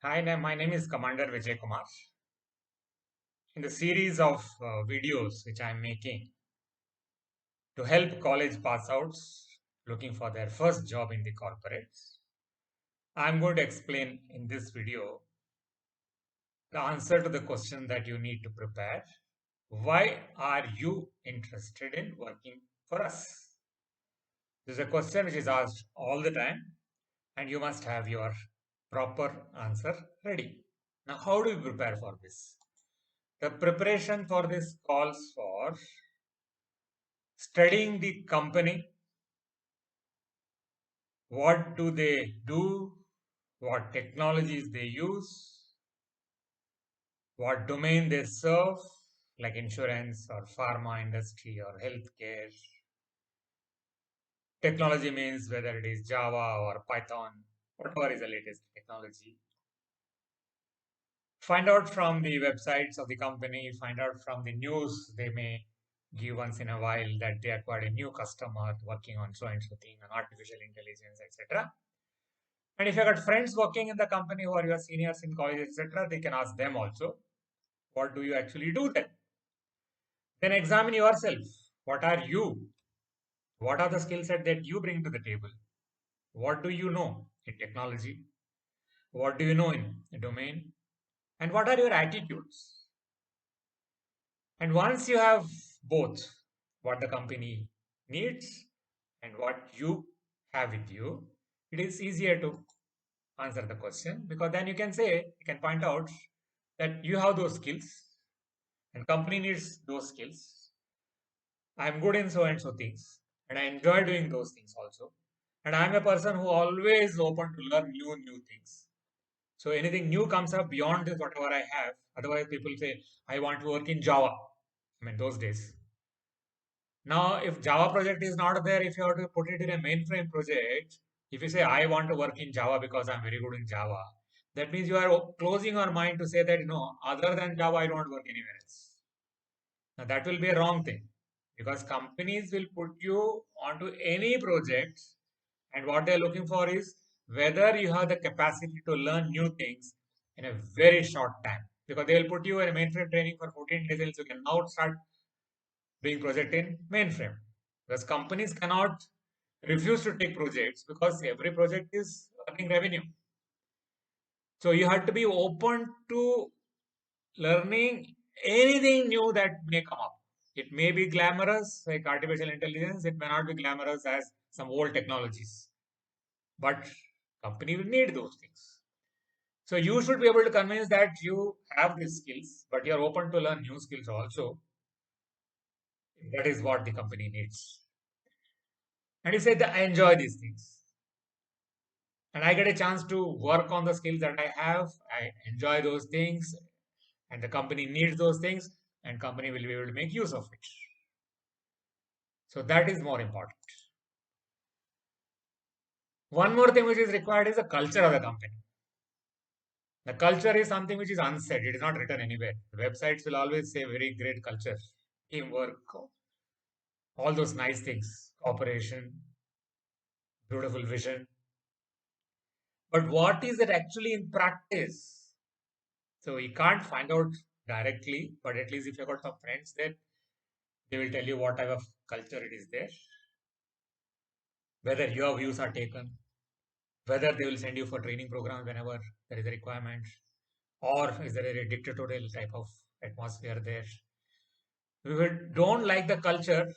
Hi, my name is Commander Vijay Kumar. In the series of videos which I'm making to help college pass outs looking for their first job in the corporates, I'm going to explain in this video the answer to the question that you need to prepare. Why are you interested in working for us? This is a question which is asked all the time, and you must have your proper answer ready. Now, how do we prepare for this? The preparation for this calls for studying the company. What do they do? What technologies they use? What domain they serve, like insurance or pharma industry or healthcare. Technology means whether it is Java or Python, whatever is the latest technology. Find out from the websites of the company, find out from the news they may give once in a while that they acquired a new customer working on so and so thing, on artificial intelligence, etc. And if you got friends working in the company who are your seniors in college, etc., they can ask them also, what do you actually do then? Then examine yourself. What are you? What are the skill set that you bring to the table? What do you know in technology? What do you know in the domain? And what are your attitudes? And once you have both what the company needs and what you have with you, it is easier to answer the question because then you can point out that you have those skills and company needs those skills. I'm good in so and so things and I enjoy doing those things also. And I'm a person who always open to learn new things. So anything new comes up beyond this, whatever I have. Otherwise, people say, I want to work in Java. I mean, those days. Now, if Java project is not there, if you have to put it in a mainframe project, if you say, I want to work in Java because I'm very good in Java, that means you are closing your mind to say that, other than Java, I don't want to work anywhere else. Now, that will be a wrong thing because companies will put you onto any project, and what they're looking for is whether you have the capacity to learn new things in a very short time. Because they will put you in a mainframe training for 14 days, and so you can now start doing project in mainframe. Because companies cannot refuse to take projects because every project is earning revenue. So you have to be open to learning anything new that may come up. It may be glamorous, like artificial intelligence. It may not be glamorous as some old technologies, but company will need those things. So you should be able to convince that you have these skills, but you're open to learn new skills also. That is what the company needs. And you say that I enjoy these things. And I get a chance to work on the skills that I have. I enjoy those things, and the company needs those things, and company will be able to make use of it. So that is more important. One more thing which is required is the culture of the company. The culture is something which is unsaid. It is not written anywhere. Websites will always say very great culture, teamwork, all those nice things, cooperation, beautiful vision. But what is it actually in practice? So you can't find out directly, but at least if you've got some friends there, they will tell you what type of culture it is there, whether your views are taken, whether they will send you for training programs whenever there is a requirement, or is there a dictatorial type of atmosphere there. If you don't like the culture,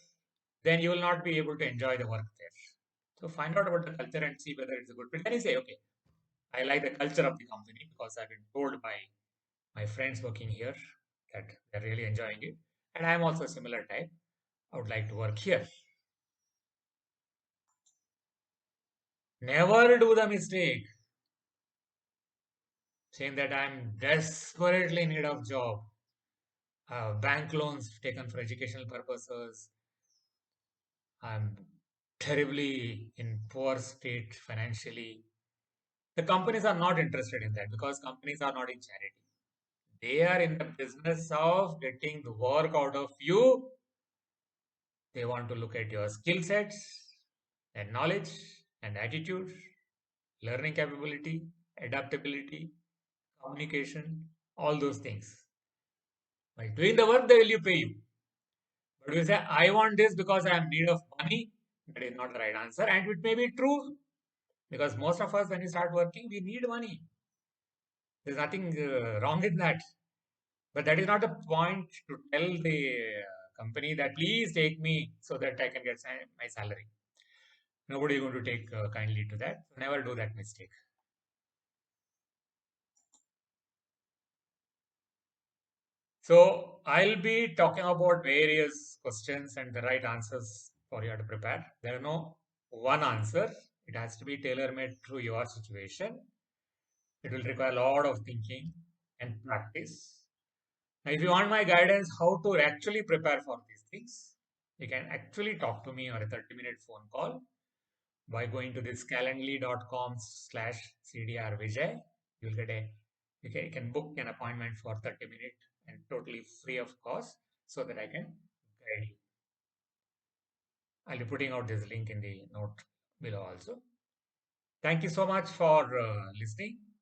then you will not be able to enjoy the work there. So find out about the culture and see whether it's a good fit. Then you say, okay, I like the culture of the company because I've been told by my friends working here that they're really enjoying it. And I'm also a similar type. I would like to work here. Never do the mistake saying that I'm desperately in need of job. Bank loans taken for educational purposes. I'm terribly in poor state financially. The companies are not interested in that because companies are not in charity. They are in the business of getting the work out of you. They want to look at your skill sets and knowledge and attitude, learning capability, adaptability. communication, all those things. By doing the work, they will you pay you. But you say, I want this because I am in need of money, that is not the right answer. And it may be true because most of us, when we start working, we need money. There's nothing wrong in that. But that is not the point to tell the company that please take me so that I can get my salary. Nobody is going to take kindly to that. Never do that mistake. So I'll be talking about various questions and the right answers for you to prepare. There are no one answer. It has to be tailor-made to your situation. It will require a lot of thinking and practice. Now, if you want my guidance how to actually prepare for these things, you can actually talk to me on a 30-minute phone call by going to this calendly.com/CDR Vijay. You'll get a you can book an appointment for 30 minutes and totally free of cost so that I can guide you. I'll be putting out this link in the note below also. Thank you so much for listening.